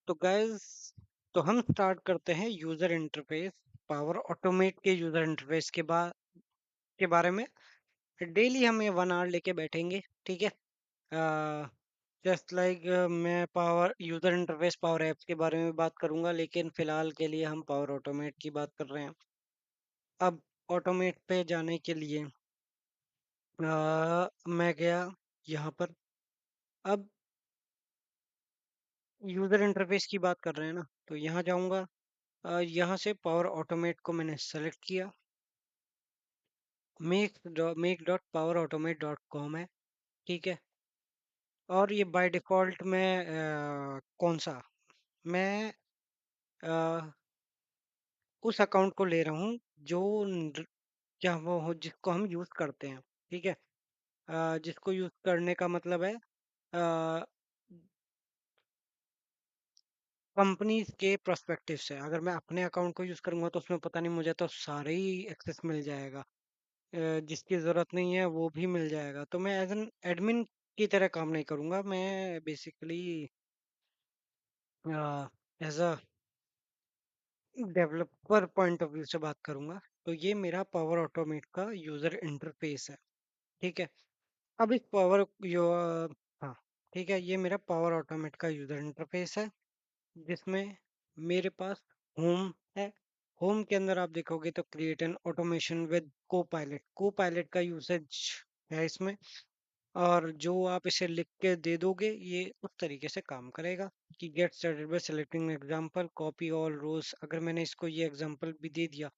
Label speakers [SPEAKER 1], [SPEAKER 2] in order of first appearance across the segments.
[SPEAKER 1] तो गाइस, तो हम स्टार्ट करते हैं यूजर इंटरफेस पावर ऑटोमेट के यूजर इंटरफेस के बारे में। डेली हम ये 1 आवर लेके बैठेंगे, ठीक है। जस्ट लाइक मैं power user interface power apps के बारे में बात करूंगा, लेकिन फिलहाल के लिए हम पावर ऑटोमेट की बात कर रहे हैं। अब ऑटोमेट पे जाने के लिए मैं गया यहाँ पर। अब यूजर इंटरफेस की बात कर रहे हैं ना, तो यहाँ जाऊंगा। यहाँ से पावर ऑटोमेट को मैंने सेलेक्ट किया। Make dot power automate dot com है, ठीक है। और ये बाय डिफॉल्ट में कौन सा मैं अ, उस अकाउंट को ले रहा हूँ जो क्या वो हो जिसको हम यूज करते हैं, ठीक है। जिसको यूज करने का मतलब है कंपनीज के प्रोस्पेक्टिव से। अगर मैं अपने अकाउंट को यूज करूंगा तो उसमें पता नहीं, मुझे तो सारे ही एक्सेस मिल जाएगा। जिसकी ज़रूरत नहीं है वो भी मिल जाएगा। तो मैं एज एन एडमिन की तरह काम नहीं करूँगा। मैं basically as a developer point of view से बात करूँगा। तो ये मेरा पावर ऑटोमेट का यूज़र इंटरफेस है, ठीक है। अब इस पावर यो हाँ, ठीक है, ये मेरा पावर ऑटोमेट का यूज़र इंटरफेस है, जिसमें मेरे पास होम है। होम के अंदर आप देखोगे तो क्रिएट एन ऑटोमेशन विद को पायलट का यूसेज है इसमें। और जो आप इसे लिख के दे दोगे ये उस तरीके से काम करेगा कि get started by selecting example copy all rows. अगर मैंने इसको ये एग्जांपल भी दे दिया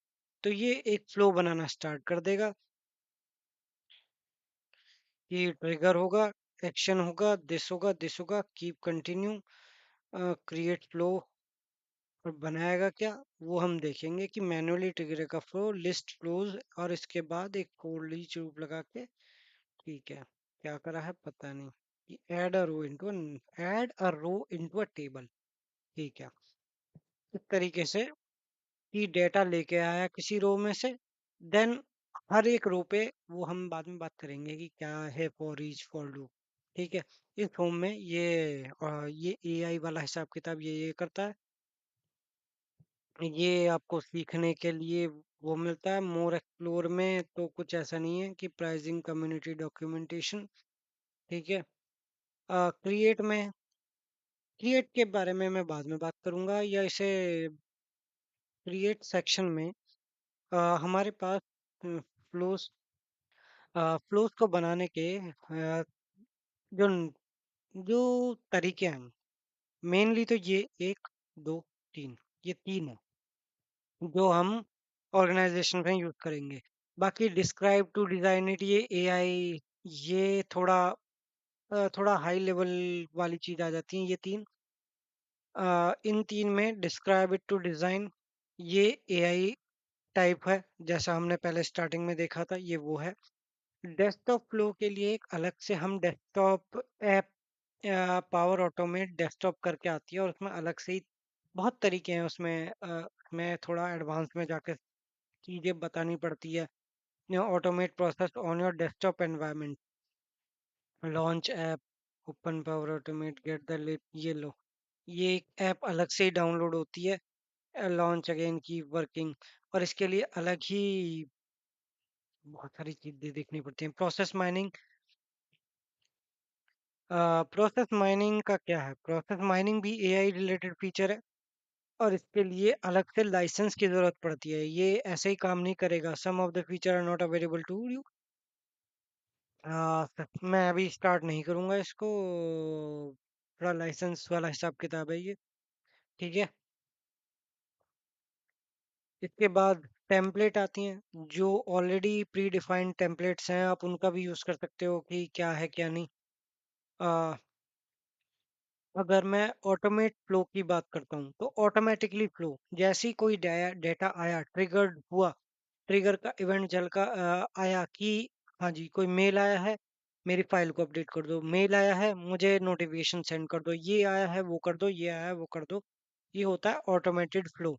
[SPEAKER 1] तो ये एक फ्लो बनाना स्टार्ट कर देगा कि ट्रिगर होगा, एक्शन होगा, दिस होगा, कीप कंटिन्यू, क्रिएट फ्लो। और बनाएगा क्या वो हम देखेंगे कि मैन्युअली ट्रिगर का फ्लो लिस्ट फ्लोज। और इसके बाद एक फोर ईच लूप लगा के, ठीक है, क्या करा है पता नहीं, कि add a row into a table, ठीक है। इस तरीके से कि डेटा लेके आया किसी रो में से, देन हर एक रो पे वो हम बाद में बात करेंगे कि क्या है फॉर ईच फॉर लूप, ठीक है। इस होम में ये एआई वाला हिसाब किताब ये करता है। ये आपको सीखने के लिए वो मिलता है। मोर एक्सप्लोर में तो कुछ ऐसा नहीं है कि प्राइसिंग कम्युनिटी डॉक्यूमेंटेशन, ठीक है। क्रिएट में क्रिएट के बारे में मैं बाद में बात करूंगा, या इसे क्रिएट सेक्शन में हमारे पास फ्लोस फ्लोस को बनाने के जो जो तरीके हैं, मेनली तो ये एक, दो, तीन, ये तीन है जो हम ऑर्गेनाइजेशन में यूज करेंगे। बाकी डिस्क्राइब टू डिजाइन इट, ये एआई, ये थोड़ा हाई लेवल वाली चीज आ जाती है। ये तीन, इन तीन में डिस्क्राइब इट टू डिजाइन, ये एआई टाइप है जैसा हमने पहले स्टार्टिंग में देखा था, ये वो है। डेस्कटॉप फ्लो के लिए एक अलग से हम desktop app power automate desktop करके आती है, और उसमें अलग से ही बहुत तरीके हैं उसमें। मैं थोड़ा एडवांस में जाकर चीज़ें बतानी पड़ती है। Automate process on your desktop environment, launch app, open power automate get the lip, ये लो, ये एक ऐप अलग से ही डाउनलोड होती है। लॉन्च अगेन की वर्किंग, और इसके लिए अलग ही बहुत सारी चीजें देखनी पड़ती हैं। प्रोसेस माइनिंग का क्या है? प्रोसेस माइनिंग भी एआई रिलेटेड फीचर है, और इसके लिए अलग से लाइसेंस की जरूरत पड़ती है। ये ऐसे ही काम नहीं करेगा। Some of the feature are not available to you. मैं अभी स्टार्ट नहीं करूंगा इसको, थोड़ा लाइसेंस वाला हिसाब किताब है ये, ठीक है। इसके बाद टेम्पलेट आती हैं, जो ऑलरेडी प्री डिफाइंड टेम्पलेट्स हैं, आप उनका भी यूज कर सकते हो कि क्या है क्या नहीं। आ, अगर मैं ऑटोमेट फ्लो की बात करता हूँ तो ऑटोमेटिकली फ्लो, जैसे ही कोई डेटा आया, ट्रिगर्ड हुआ, ट्रिगर का इवेंट चल का आया कि हाँ जी कोई मेल आया है, मेरी फाइल को अपडेट कर दो, मेल आया है मुझे नोटिफिकेशन सेंड कर दो, ये आया है वो कर दो, ये आया है वो कर दो। ये होता है ऑटोमेटेड फ्लो,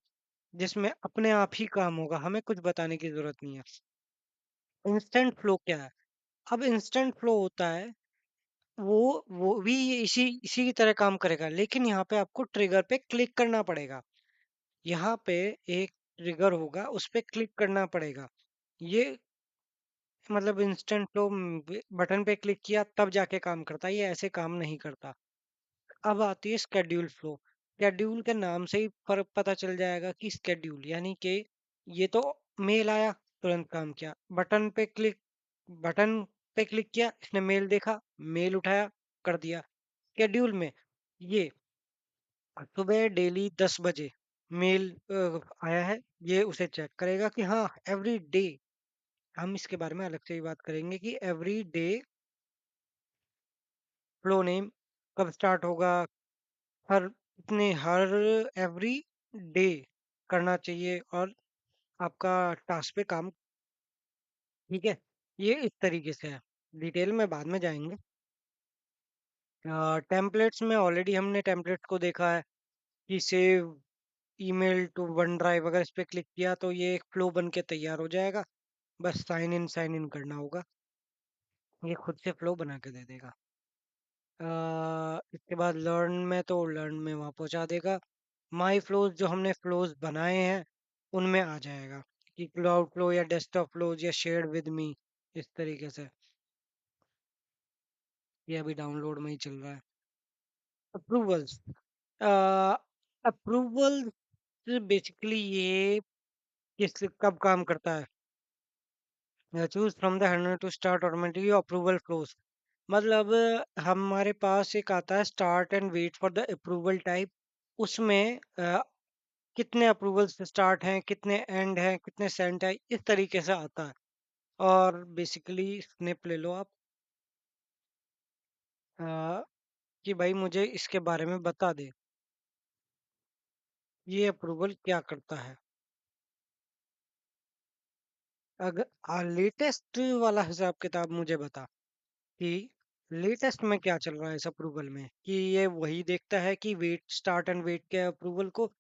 [SPEAKER 1] जिसमें अपने आप ही काम होगा, हमें कुछ बताने की जरूरत नहीं है। इंस्टेंट फ्लो क्या है? अब इंस्टेंट फ्लो होता है वो भी इसी इसी की तरह काम करेगा, लेकिन यहाँ पे आपको ट्रिगर पे क्लिक करना पड़ेगा। यहाँ पे एक ट्रिगर होगा, उस पे क्लिक करना पड़ेगा। ये मतलब इंस्टेंट फ्लो बटन पे क्लिक किया तब जाके काम करता है, ये ऐसे काम नहीं करता। अब आती है स्केड्यूल फ्लो। स्केड्यूल के नाम से ही फर्क पता चल जाएगा कि स्केड्यूल यानी कि ये तो मेल आया, तुरंत काम किया। बटन पे क्लिक किया, इसने मेल देखा, मेल उठाया, कर दिया। स्केड्यूल में ये सुबह डेली 10 बजे मेल आया है, ये उसे चेक करेगा कि हाँ एवरी डे। हम इसके बारे में अलग से ही बात करेंगे कि एवरी डे फ्लो नेम कब स्टार्ट होगा, हर एवरी डे करना चाहिए, और आपका टास्क पे काम। ठीक है, ये इस तरीके से है। डिटेल में बाद में जाएंगे। टेम्पलेट्स में ऑलरेडी हमने टेम्पलेट्स को देखा है कि save email to OneDrive, अगर इस पे क्लिक किया तो ये एक फ्लो बन के तैयार हो जाएगा। बस साइन इन करना होगा, ये खुद से फ्लो बना के दे देगा। इसके बाद लर्न में तो लर्न में वहाँ पहुँचा देगा। माई फ्लोज जो हमने फ्लोज बनाए हैं उनमें आ जाएगा कि क्लाउड फ्लो या डेस्कटॉप फ्लोज या शेयर्ड विद मी, इस तरीके से। ये अभी डाउनलोड में ही चल रहा है। अप्रूवल्स, अप्रूवल बेसिकली ये किस कब काम करता है। Choose from the handler to start automatically approval flows, मतलब हमारे पास एक आता है start and wait for the approval type. उसमें कितने अप्रूवल्स स्टार्ट हैं, कितने एंड हैं, कितने सेंट है, इस तरीके से आता है। और बेसिकली स्निप ले लो आप, अ, कि भाई मुझे इसके बारे में बता दे, ये अप्रूवल क्या करता है। अगर लेटेस्ट वाला हिसाब किताब मुझे बता कि लेटेस्ट में क्या चल रहा है इस अप्रूवल में, कि ये वही देखता है कि वेट स्टार्ट एंड वेट के अप्रूवल को।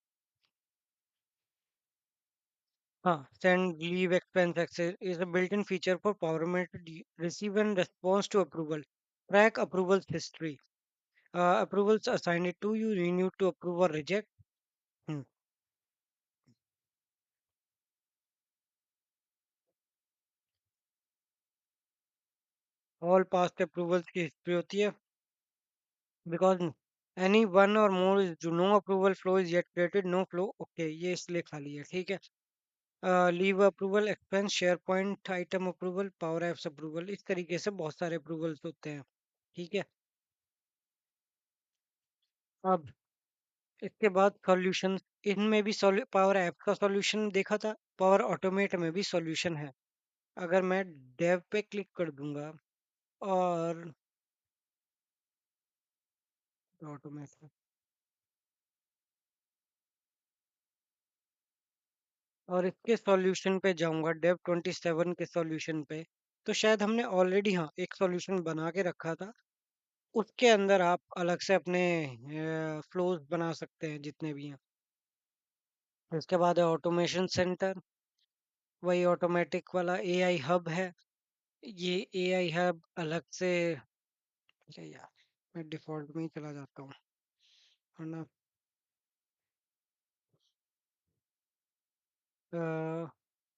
[SPEAKER 1] हाँ, send leave expense access is a built-in feature for PowerMate to receive and response to approval. Track approvals history. Approvals assigned it to you, renew to approve or reject. Hmm. All past approvals की history होती है, because any one or more is no approval flow is yet created, no flow. Okay, ये इसलिए खाली है, ठीक है। Leave approval, expense, share point item approval, power apps approval, इस तरीके से बहुत सारे अप्रूवल्स होते हैं। ठीक है। अब इसके बाद सॉल्यूशन, इनमें भी पावर ऐप का सॉल्यूशन देखा था, पावर ऑटोमेट में भी सॉल्यूशन है। अगर मैं डेव पे क्लिक कर दूंगा और ऑटोमेट, और इसके सॉल्यूशन पे जाऊंगा, डेव 27 के सॉल्यूशन पे, तो शायद हमने ऑलरेडी हाँ एक सॉल्यूशन बना के रखा था। उसके अंदर आप अलग से अपने फ्लोज बना सकते हैं जितने भी हैं। इसके बाद है ऑटोमेशन सेंटर, वही ऑटोमेटिक वाला एआई हब है। ये एआई हब अलग से, अरे यार मैं डिफॉल्ट में ही चला जाता हूँ, वरना अ,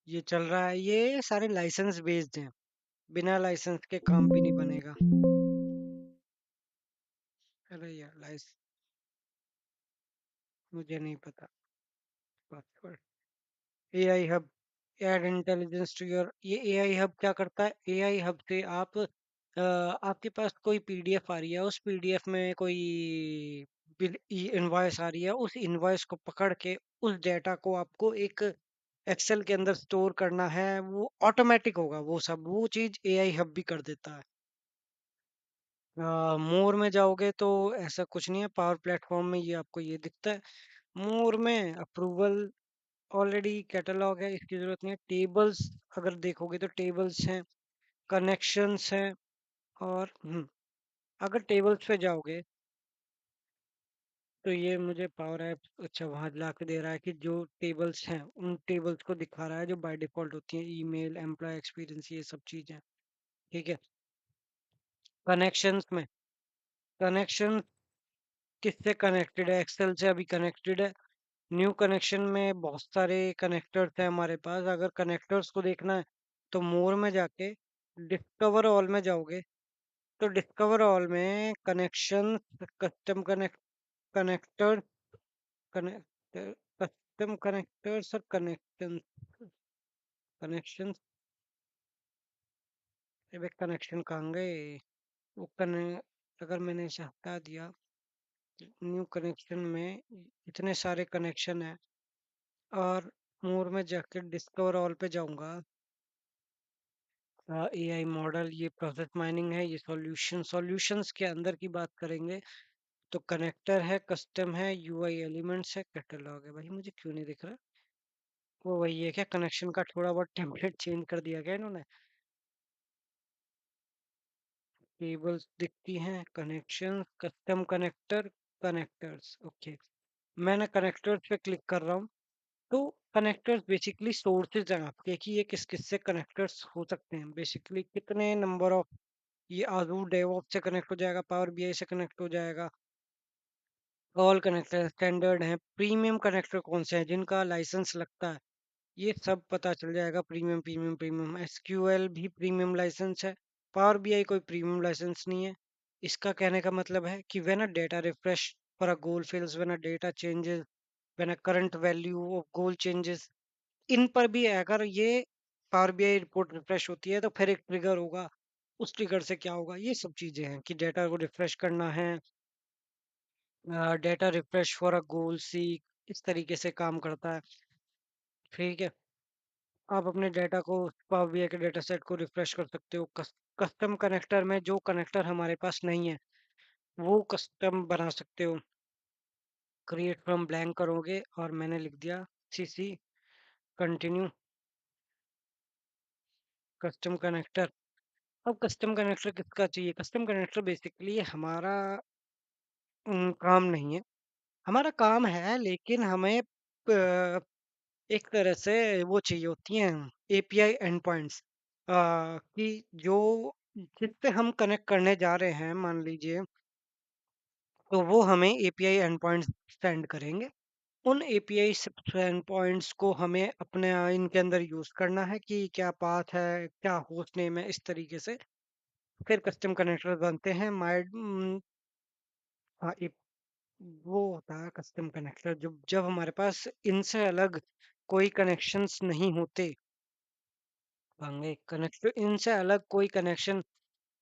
[SPEAKER 1] ये चल रहा है, ये सारे लाइसेंस बेस्ड हैं, बिना लाइसेंस के काम भी नहीं बनेगा। अरे यार लाइस मुझे नहीं पता password. AI hub, add intelligence to your, ये एआई हब क्या करता है, एआई हब से आप आपके पास कोई पीडीएफ आ रही है, उस पीडीएफ में कोई इनवॉइस आ रही है, उस इनवॉइस को पकड़ के उस डेटा को आपको एक एक्सेल के अंदर स्टोर करना है, वो ऑटोमेटिक होगा, वो सब वो चीज एआई हब भी कर देता है। मोर में जाओगे तो ऐसा कुछ नहीं है, पावर प्लेटफॉर्म में ये आपको ये दिखता है। मोर में अप्रूवल ऑलरेडी कैटलॉग है, इसकी जरूरत नहीं है। टेबल्स अगर देखोगे तो टेबल्स हैं, कनेक्शंस हैं, और अगर टेबल्स पे जाओगे तो ये मुझे पावर ऐप अच्छा वहां ला के दे रहा है कि जो टेबल्स हैं उन टेबल्स को दिखा रहा है जो बाय डिफॉल्ट होती हैं, ईमेल, एम्प्लॉय एक्सपीरियंस, ये सब चीजें। ठीक है। कनेक्शंस में कनेक्शन किससे कनेक्टेड है? एक्सेल से अभी कनेक्टेड है। न्यू कनेक्शन में बहुत सारे कनेक्टर्स हैं हमारे पास। अगर कनेक्टर्स को देखना है तो मोर में जाके डिस्कवर ऑल में जाओगे, तो डिस्कवर ऑल में connection, custom connector connector custom connectors और कनेक्शन, कनेक्शन कहाँ गए? वो कने अगर मैंने इसे हटा दिया, न्यू कनेक्शन में इतने सारे कनेक्शन है, और मोर में जाकर डिस्कवर ऑल पे जाऊंगा। एआई मॉडल, ये प्रोसेस माइनिंग है, ये सॉल्यूशंस के अंदर की बात करेंगे तो कनेक्टर है, कस्टम है, यूआई एलिमेंट्स है, कैटलॉग है। भाई मुझे क्यों नहीं दिख रहा? वो वही है क्या? कनेक्शन का थोड़ा बहुत टेम्पलेट चेंज कर दिया गया इन्होंने। केबल्स दिखती हैं, connection, custom connector, connectors. Okay, मैंने कनेक्टर्स पे क्लिक कर रहा हूँ। तो कनेक्टर्स बेसिकली सोर्सेज हैं आपके कि ये किस किस से कनेक्टर्स हो सकते हैं। बेसिकली कितने नंबर ऑफ, ये आजू डेवऑप्स से कनेक्ट हो जाएगा, पावर बीआई से कनेक्ट हो जाएगा, ऑल कनेक्टर स्टैंडर्ड हैं, प्रीमियम कनेक्टर कौन से हैं जिनका लाइसेंस लगता है, ये सब पता चल जाएगा। प्रीमियम प्रीमियम प्रीमियम एसक्यूएल भी प्रीमियम लाइसेंस है, पावर बीआई कोई प्रीमियम लाइसेंस नहीं है। इसका कहने का मतलब है कि when a data refresh for a goal fails, when a data changes, when a current value of goal changes, इन पर भी अगर ये पावर बीआई रिपोर्ट रिफ्रेश होती है तो फिर एक ट्रिगर होगा। उस ट्रिगर से क्या होगा, ये सब चीजें हैं कि डेटा को रिफ्रेश करना है, data refresh for a goal seek, इस तरीके से काम करता है। ठीक है, आप अपने डेटा को, पावर बीआई के डेटा सेट को रिफ्रेश कर सकते हो। कस्टम कनेक्टर में जो कनेक्टर हमारे पास नहीं है वो कस्टम बना सकते हो। क्रिएट फ्रॉम ब्लैंक करोगे और मैंने लिख दिया सीसी कंटिन्यू कस्टम कनेक्टर। अब कस्टम कनेक्टर किसका चाहिए? कस्टम कनेक्टर बेसिकली हमारा काम नहीं है। हमारा काम है, लेकिन हमें एक तरह से वो चाहिए होती हैं एपीआई एंड पॉइंट्स, कि जो जिससे हम कनेक्ट करने जा रहे हैं, मान लीजिए, तो वो हमें एपीआई एंड पॉइंट्स सेंड करेंगे। उन एपीआई एंड पॉइंट्स को हमें अपने इनके अंदर यूज करना है कि क्या पाथ है, क्या होस्ट नेम है, इस तरीके से फिर कस्टम कनेक्टर बनते हैं। हाँ, वो होता है कस्टम कनेक्टर जब जब हमारे पास इनसे अलग कोई कनेक्शंस नहीं होते। भांगे कनेक्शन, इनसे अलग कोई कनेक्शन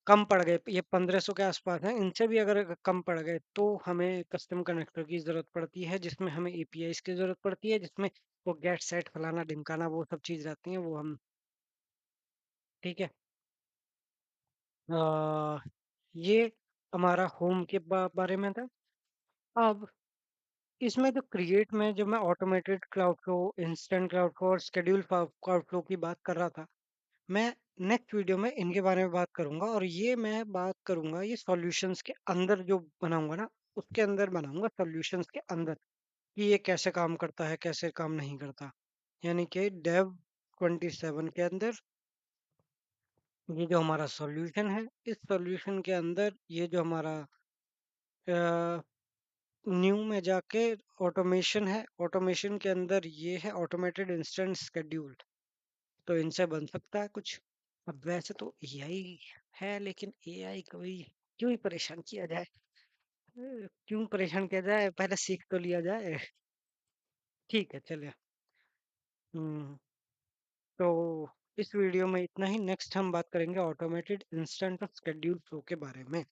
[SPEAKER 1] कम पड़ गए, ये 1500 के आसपास है, इनसे भी अगर कम पड़ गए तो हमें कस्टम कनेक्टर की जरूरत पड़ती है, जिसमें हमें एपीआईज की जरूरत पड़ती है, जिसमें वो गेट सेट फलाना ढिमकाना वो सब चीज रहती है, वो हम। ठीक है, आ, ये हमारा होम के बारे में था। अब इसमें जो क्रिएट में जो मैं automated cloud flow, instant cloud flow और शेड्यूल क्लाउड फ्लो की बात कर रहा था, मैं नेक्स्ट वीडियो में इनके बारे में बात करूंगा। और ये मैं बात करूंगा, ये सॉल्यूशंस के अंदर जो बनाऊंगा ना, उसके अंदर बनाऊंगा सॉल्यूशंस के अंदर, कि ये कैसे काम करता है, कैसे काम नहीं करता। यानी कि डेव 27 के अंदर ये जो हमारा सॉल्यूशन है, इस सॉल्यूशन के अंदर ये जो हमारा न्यू में जाके ऑटोमेशन है, ऑटोमेशन के अंदर ये है ऑटोमेटेड इंस्टेंट शेड्यूल। तो इनसे बन सकता है कुछ। अब वैसे तो एआई है, लेकिन एआई को भी क्यों ही परेशान किया जाए? क्यों परेशान किया जाए, पहले सीख तो लिया जाए। ठीक है, चलिए। हम्म तो इस वीडियो में इतना ही। नेक्स्ट हम बात करेंगे ऑटोमेटेड इंस्टेंट शेड्यूल फ्लो के बारे में।